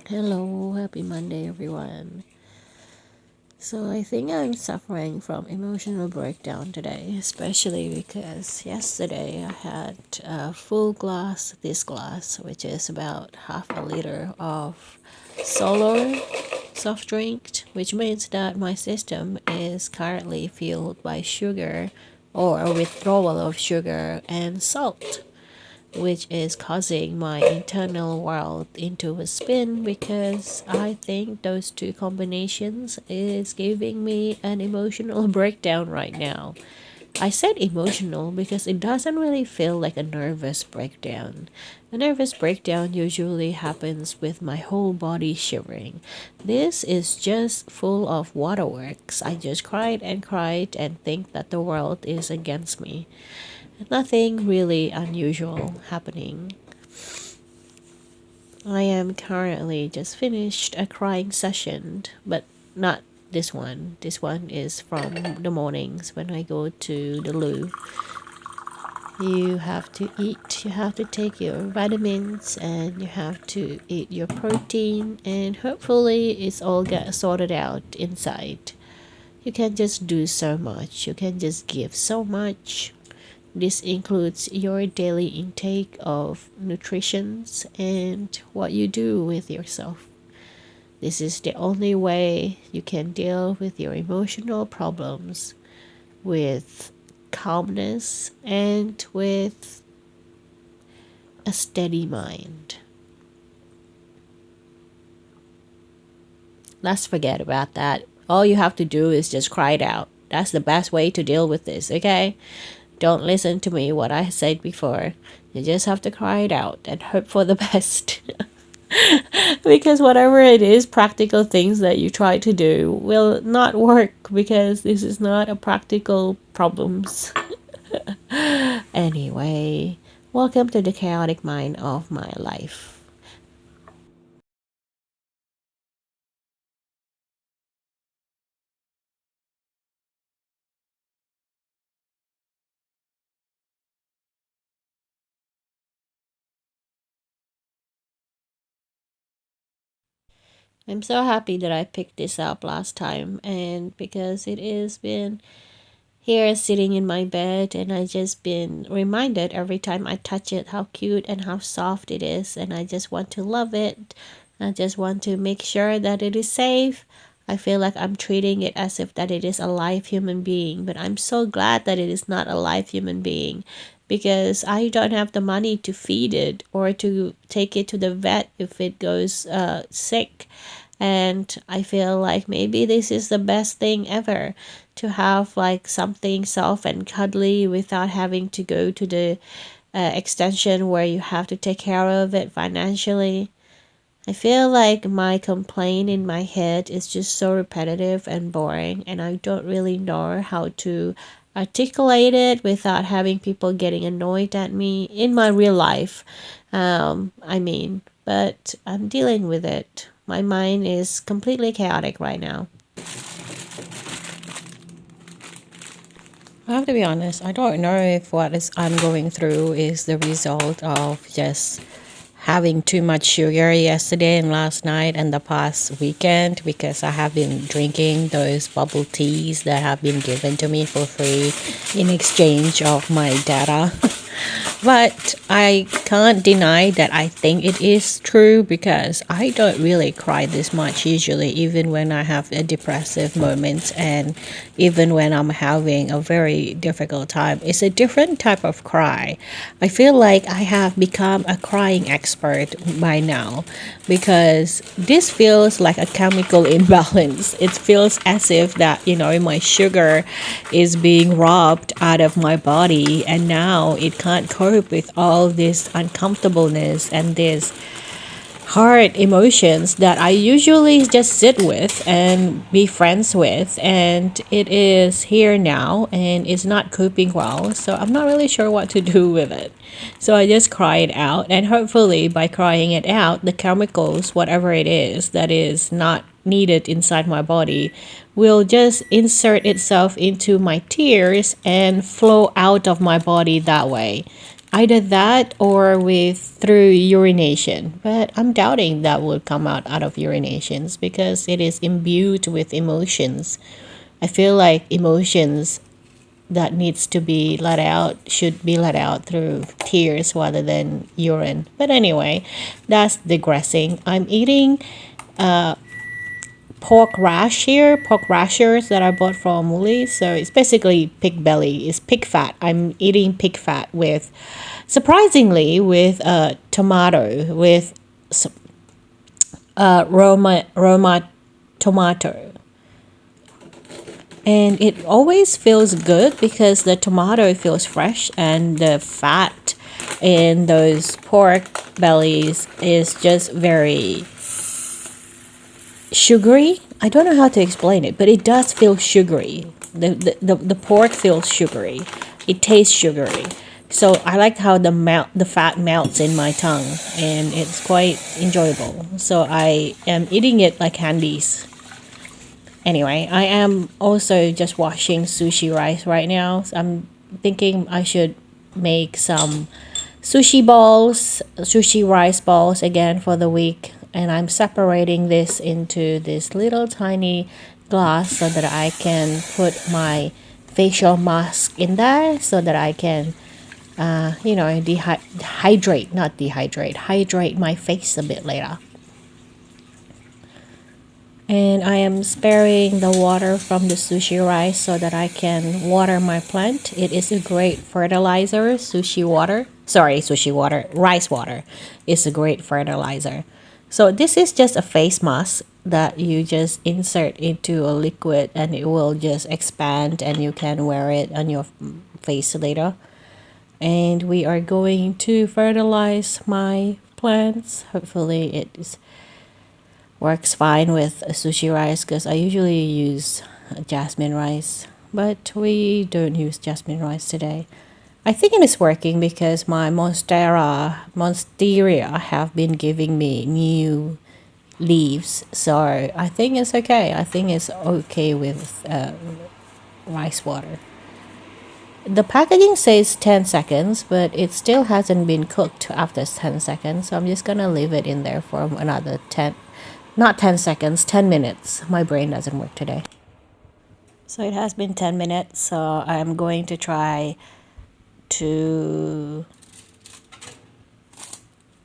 Hello, happy Monday, everyone. So, I think I'm suffering from emotional breakdown today, especially because yesterday I had a full glass, this glass, which is about half a liter of solar soft drink, which means that my system is currently fueled by sugar or a withdrawal of sugar and salt, which is causing my internal world into a spin because I think those two combinations is giving me an emotional breakdown right now. I said emotional because it doesn't really feel like a nervous breakdown. A nervous breakdown usually happens with my whole body shivering. This is just full of waterworks. I just cried and cried and think that the world is against me. Nothing really unusual happening. I am currently just finished a crying session, but not this one. This one is from the mornings when I go to the loo. You have to eat, you have to take your vitamins, and you have to eat your protein, and hopefully it's all get sorted out inside. You can just do so much, you can just give so much. This includes your daily intake of nutritions and what you do with yourself. This is the only way you can deal with your emotional problems with calmness and with a steady mind. Let's forget about that. All you have to do is just cry it out. That's the best way to deal with this, okay? Don't listen to me, what I said before. You just have to cry it out and hope for the best. Because whatever it is, practical things that you try to do will not work because this is not a practical problems. Anyway, welcome to the chaotic mind of my life. I'm so happy that I picked this up last time, and because it has been here sitting in my bed, and I just been reminded every time I touch it how cute and how soft it is, and I just want to love it. I just want to make sure that it is safe. I feel like I'm treating it as if that it is a live human being, but I'm so glad that it is not a live human being because I don't have the money to feed it or to take it to the vet if it goes sick. And I feel like maybe this is the best thing ever to have like something soft and cuddly without having to go to the extension where you have to take care of it financially. I feel like my complaint in my head is just so repetitive and boring, and I don't really know how to articulate it without having people getting annoyed at me in my real life. But I'm dealing with it. My mind is completely chaotic right now. I have to be honest, I don't know if I'm going through is the result of just having too much sugar yesterday and last night and the past weekend because I have been drinking those bubble teas that have been given to me for free in exchange of my data. But I can't deny that I think it is true because I don't really cry this much usually, even when I have a depressive moment and even when I'm having a very difficult time. It's a different type of cry. I feel like I have become a crying expert by now because this feels like a chemical imbalance. It feels as if that, my sugar is being robbed out of my body and now it can't cope with all this uncomfortableness and this hard emotions that I usually just sit with and be friends with, and it is here now and it's not coping well, so I'm not really sure what to do with it. So I just cry it out, and hopefully by crying it out, the chemicals, whatever it is that is not needed inside my body, will just insert itself into my tears and flow out of my body that way. either that or with through urination, but I'm doubting that would come out of urinations because it is imbued with emotions. I feel like emotions that needs to be let out should be let out through tears rather than urine. But anyway, that's digressing. I'm eating pork rash here, pork rashers that I bought from Woolies. So it's basically pig belly, it's pig fat. I'm eating pig fat with, surprisingly, with tomato, with Roma tomato. And it always feels good because the tomato feels fresh and the fat in those pork bellies is just very sugary. I don't know how to explain it, but it does feel sugary. The pork feels sugary. It tastes sugary. So I like how the fat melts in my tongue and it's quite enjoyable. So I am eating it like candies. Anyway, I am also just washing sushi rice right now. So I'm thinking I should make some sushi rice balls again for the week. And I'm separating this into this little tiny glass so that I can put my facial mask in there so that I can, hydrate my face a bit later. And I am sparing the water from the sushi rice so that I can water my plant. It is a great fertilizer, rice water is a great fertilizer. So this is just a face mask that you just insert into a liquid and it will just expand and you can wear it on your face later. And we are going to fertilize my plants. Hopefully it is works fine with sushi rice because I usually use jasmine rice, but we don't use jasmine rice today. I think it is working because my monstera have been giving me new leaves, so I think it's okay. I think it's okay with rice water. The packaging says 10 seconds, but it still hasn't been cooked after 10 seconds, so I'm just gonna leave it in there for another 10, not 10 seconds, 10 minutes. My brain doesn't work today. So it has been 10 minutes, so I'm going to try to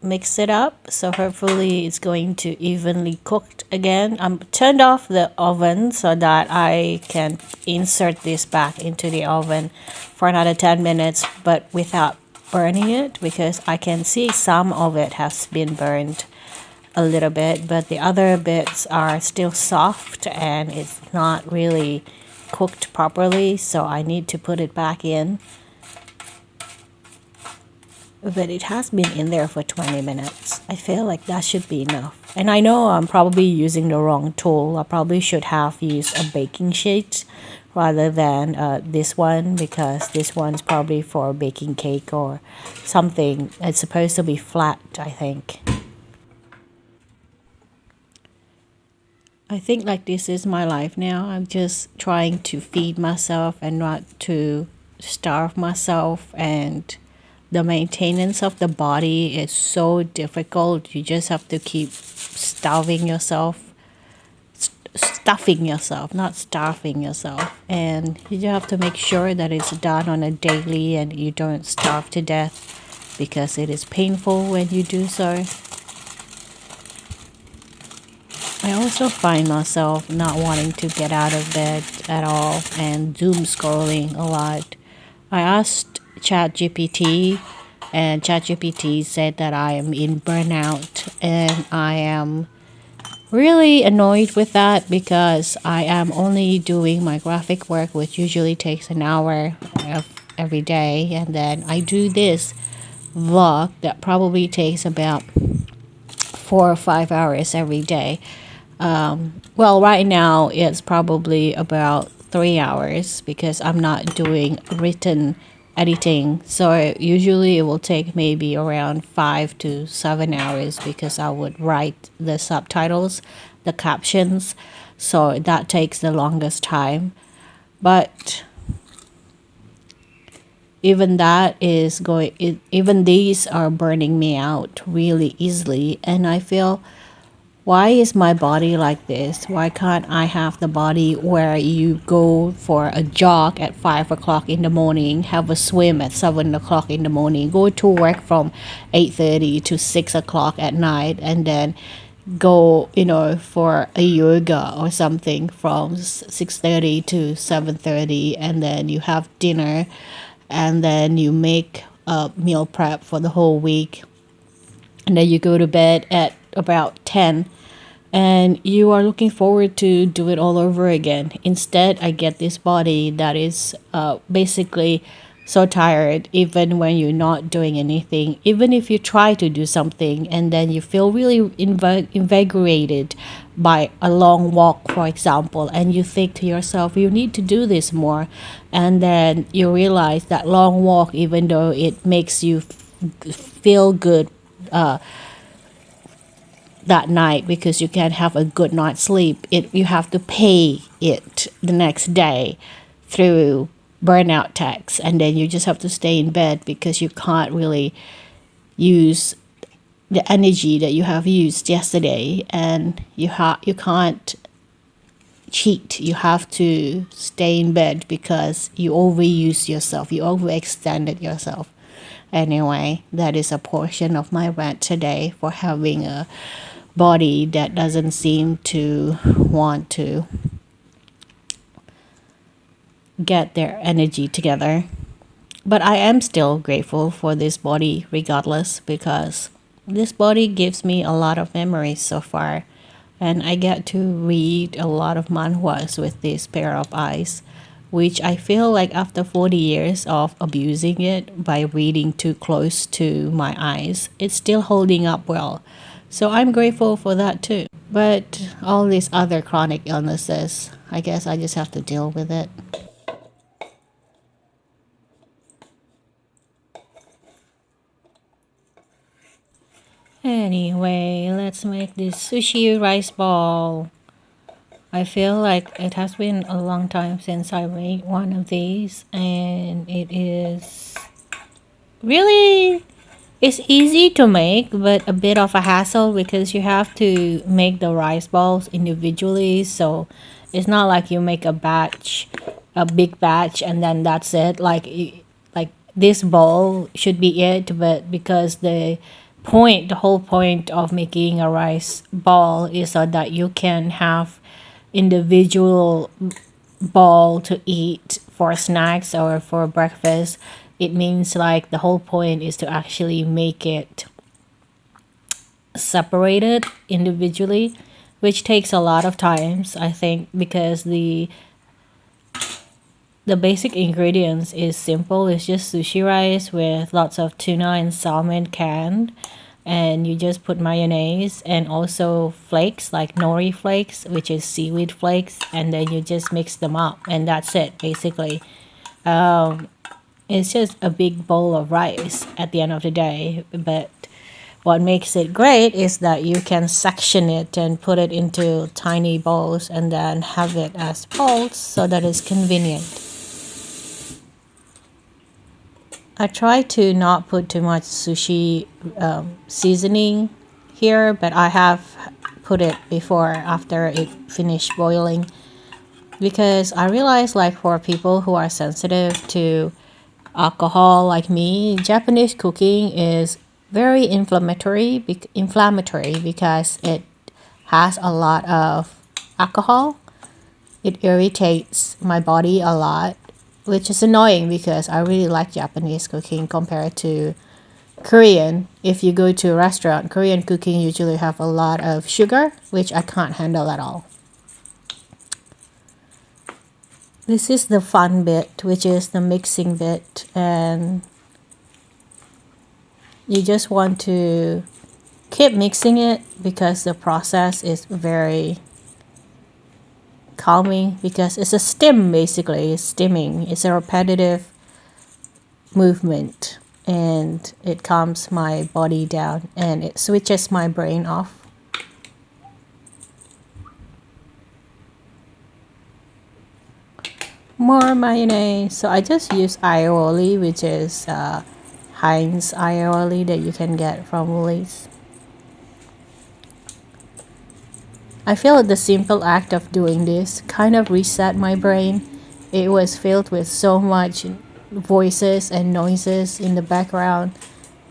mix it up. So hopefully it's going to evenly cooked again. I'm turned off the oven so that I can insert this back into the oven for another 10 minutes, but without burning it because I can see some of it has been burned a little bit, but the other bits are still soft and it's not really cooked properly, so I need to put it back in. But it has been in there for 20 minutes. I feel like that should be enough. And I know I'm probably using the wrong tool. I probably should have used a baking sheet rather than this one, because this one's probably for baking cake or something. It's supposed to be flat, I think. I think like this is my life now. I'm just trying to feed myself and not to starve myself, and the maintenance of the body is so difficult. You just have to keep stuffing yourself, not starving yourself. And you have to make sure that it's done on a daily and you don't starve to death because it is painful when you do so. I also find myself not wanting to get out of bed at all and doom scrolling a lot. I asked ChatGPT, and ChatGPT said that I am in burnout, and I am really annoyed with that because I am only doing my graphic work, which usually takes an hour every day, and then I do this vlog that probably takes about 4 or 5 hours every day. Well, right now it's probably about 3 hours because I'm not doing written editing. So usually it will take maybe around 5 to 7 hours because I would write the subtitles, the captions. So that takes the longest time. But even that is going even these are burning me out really easily, and I feel, why is my body like this? Why can't I have the body where you go for a jog at 5 o'clock in the morning, have a swim at 7 o'clock in the morning, go to work from 8:30 to 6 o'clock at night, and then go, for a yoga or something from 6:30 to 7:30, and then you have dinner, and then you make a meal prep for the whole week, and then you go to bed at about 10, and you are looking forward to do it all over again. Instead, I get this body that is basically so tired even when you're not doing anything. Even if you try to do something and then you feel really invigorated by a long walk, for example, and you think to yourself, you need to do this more. And then you realize that long walk, even though it makes you feel good that night because you can't have a good night's sleep, you have to pay it the next day through burnout tax, and then you just have to stay in bed because you can't really use the energy that you have used yesterday, and you can't cheat. You have to stay in bed because you overuse yourself, you overextended yourself. Anyway, that is a portion of my rant today for having a body that doesn't seem to want to get their energy together. But I am still grateful for this body regardless, because this body gives me a lot of memories so far, and I get to read a lot of manhwas with this pair of eyes, which I feel like after 40 years of abusing it by reading too close to my eyes, it's still holding up well. So I'm grateful for that too. But all these other chronic illnesses, I guess I just have to deal with it. Anyway, let's make this sushi rice ball. I feel like it has been a long time since I made one of these, and it is really, it's easy to make, but a bit of a hassle because you have to make the rice balls individually. So it's not like you make a batch, a big batch, and then that's it. Like this bowl should be it, but because the whole point of making a rice ball is so that you can have individual ball to eat for snacks or for breakfast. It means like the whole point is to actually make it separated individually, which takes a lot of times, I think, because the basic ingredients is simple. It's just sushi rice with lots of tuna and salmon canned, and you just put mayonnaise and also flakes like nori flakes, which is seaweed flakes, and then you just mix them up, and that's it basically. It's just a big bowl of rice at the end of the day. But what makes it great is that you can section it and put it into tiny bowls and then have it as balls so that it's convenient. I try to not put too much sushi seasoning here, but I have put it before after it finished boiling, because I realize, like, for people who are sensitive to alcohol like me, Japanese cooking is very inflammatory because it has a lot of alcohol. It irritates my body a lot, which is annoying because I really like Japanese cooking compared to Korean. If you go to a restaurant, Korean cooking usually have a lot of sugar, which I can't handle at all. This is the fun bit, which is the mixing bit, and you just want to keep mixing it because the process is very calming, because it's a stim basically. It's stimming. It's a repetitive movement, and it calms my body down and it switches my brain off. more mayonnaise. So I just use aioli, which is Heinz aioli that you can get from Woolies. I feel the simple act of doing this kind of reset my brain. It was filled with so much voices and noises in the background,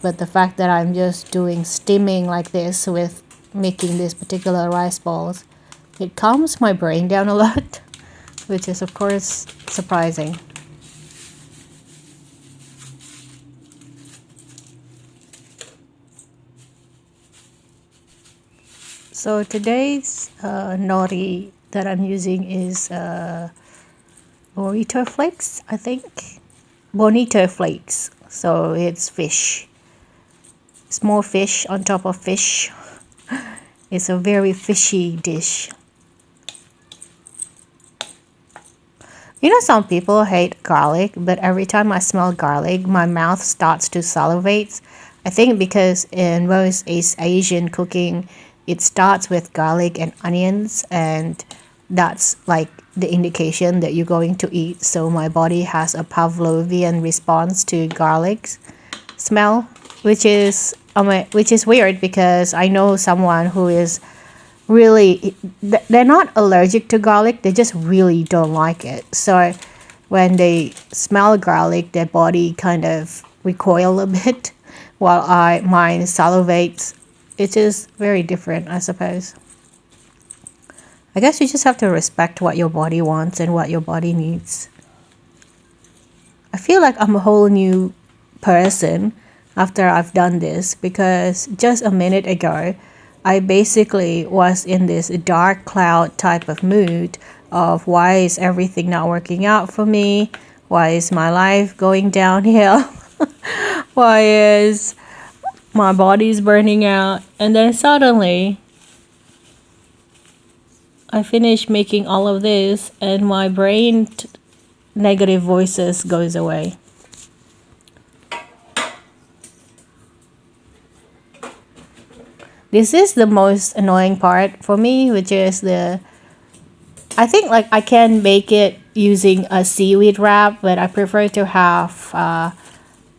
but the fact that I'm just doing steaming like this with making these particular rice balls, it calms my brain down a lot, which is of course surprising. So today's nori that I'm using is burrito flakes, I think. Bonito flakes. So it's fish. It's more fish on top of fish. It's a very fishy dish. You know, some people hate garlic, but every time I smell garlic, my mouth starts to salivate. I think because in most East Asian cooking, it starts with garlic and onions, and that's like the indication that you're going to eat. So my body has a Pavlovian response to garlic smell, which is weird because I know someone who is really, they're not allergic to garlic, they just really don't like it. So when they smell garlic, their body kind of recoil a bit while mine salivates. It is very different, I suppose. I guess you just have to respect what your body wants and what your body needs. I feel like I'm a whole new person after I've done this, because just a minute ago I basically was in this dark cloud type of mood of why is everything not working out for me? Why is my life going downhill? Why is my body's burning out? And then suddenly I finish making all of this and my brain negative voices goes away. This is the most annoying part for me, which is I think like I can make it using a seaweed wrap, but I prefer to have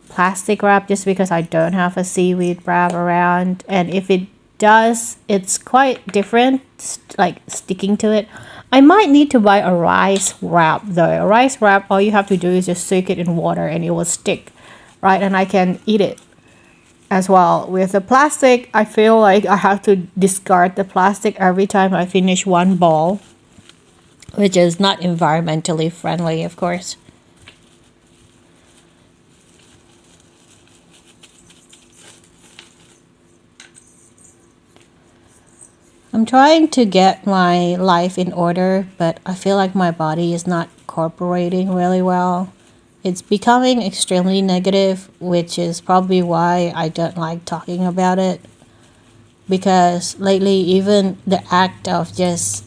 plastic wrap just because I don't have a seaweed wrap around. And if it does, it's quite different, like sticking to it. I might need to buy a rice wrap though. A rice wrap, all you have to do is just soak it in water and it will stick, right? And I can eat it as well. With the plastic, I feel like I have to discard the plastic every time I finish one ball, which is not environmentally friendly, of course. I'm trying to get my life in order, but I feel like my body is not cooperating really well. It's becoming extremely negative, which is probably why I don't like talking about it. Because lately, even the act of just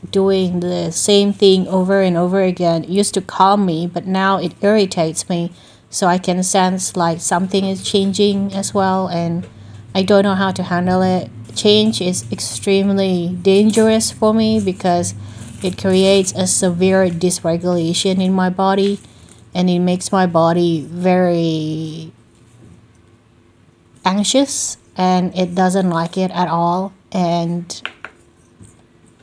doing the same thing over and over again used to calm me, but now it irritates me. So I can sense like something is changing as well, and I don't know how to handle it. Change is extremely dangerous for me because it creates a severe dysregulation in my body, and it makes my body very anxious and it doesn't like it at all. And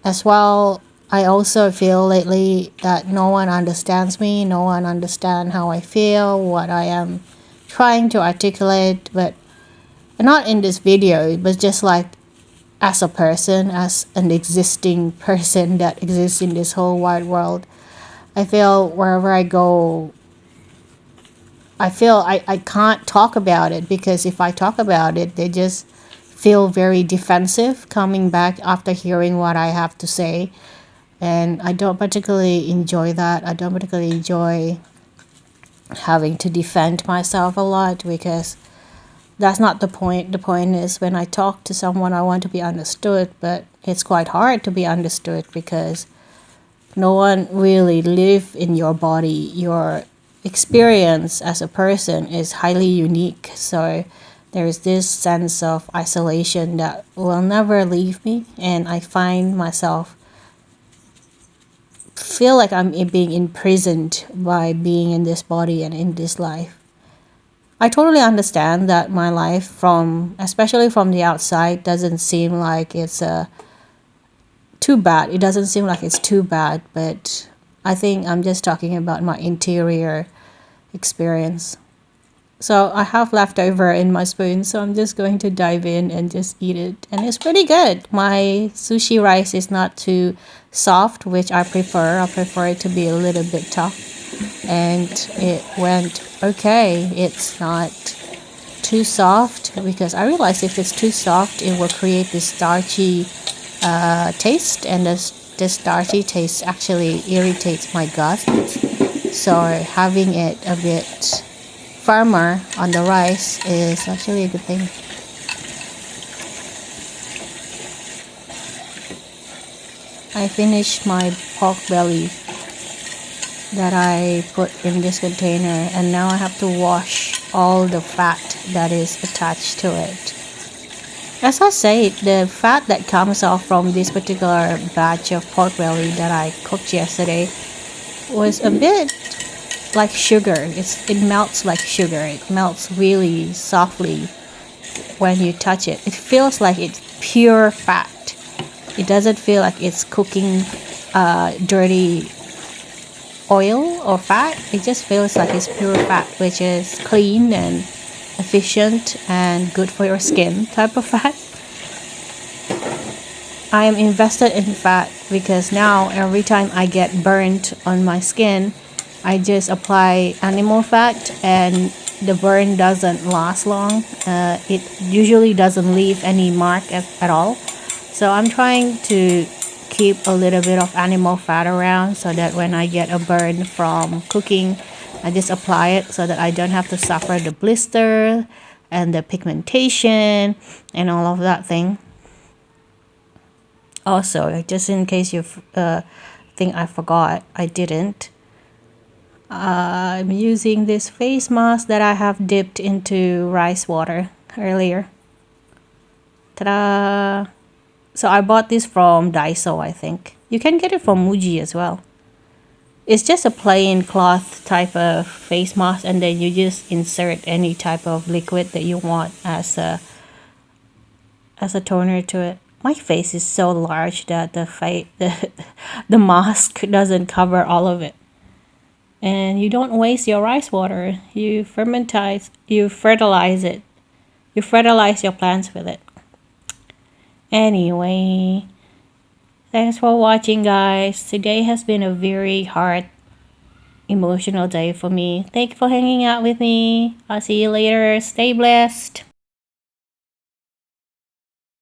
as well, I also feel lately that no one understands me, no one understands how I feel, what I am trying to articulate, but not in this video, but just like as a person, as an existing person that exists in this whole wide world. I feel wherever I go, I feel I can't talk about it, because if I talk about it, they just feel very defensive coming back after hearing what I have to say. And I don't particularly enjoy that. I don't particularly enjoy having to defend myself a lot, because that's not the point. The point is when I talk to someone, I want to be understood, but it's quite hard to be understood because no one really live in your body. Your experience as a person is highly unique. So there's this sense of isolation that will never leave me, and I find myself feel like I'm being imprisoned by being in this body and in this life. I totally understand that my life, especially from the outside, doesn't seem like it's too bad. It doesn't seem like it's too bad, but I think I'm just talking about my interior experience. So I have leftover in my spoon, so I'm just going to dive in and just eat it. And it's pretty good. My sushi rice is not too soft, which I prefer. I prefer it to be a little bit tough. And it went okay. It's not too soft, because I realized if it's too soft, it will create this starchy taste, and this starchy taste actually irritates my gut. So having it a bit firmer on the rice is actually a good thing. I finished my pork belly that I put in this container, and now I have to wash all the fat that is attached to it. As I said, the fat that comes off from this particular batch of pork belly that I cooked yesterday was a bit like sugar. It melts like sugar. It melts really softly when you touch it. It feels like it's pure fat. It doesn't feel like it's cooking dirty oil or fat. It just feels like it's pure fat, which is clean and efficient and good for your skin type of fat. I am invested in fat because now every time I get burnt on my skin, I just apply animal fat and the burn doesn't last long. It usually doesn't leave any mark at all. So I'm trying to keep a little bit of animal fat around so that when I get a burn from cooking, I just apply it so that I don't have to suffer the blister and the pigmentation and all of that thing. Also, just in case you think I forgot, I didn't. I'm using this face mask that I have dipped into rice water earlier. Ta-da! So I bought this from Daiso, I think. You can get it from Muji as well. It's just a plain cloth type of face mask, and then you just insert any type of liquid that you want as a toner to it. My face is so large that the mask doesn't cover all of it. And you don't waste your rice water. You fertilize it. You fertilize your plants with it. Anyway, thanks for watching, guys. Today has been a very hard, emotional day for me. Thank you for hanging out with me. I'll see you later. Stay blessed.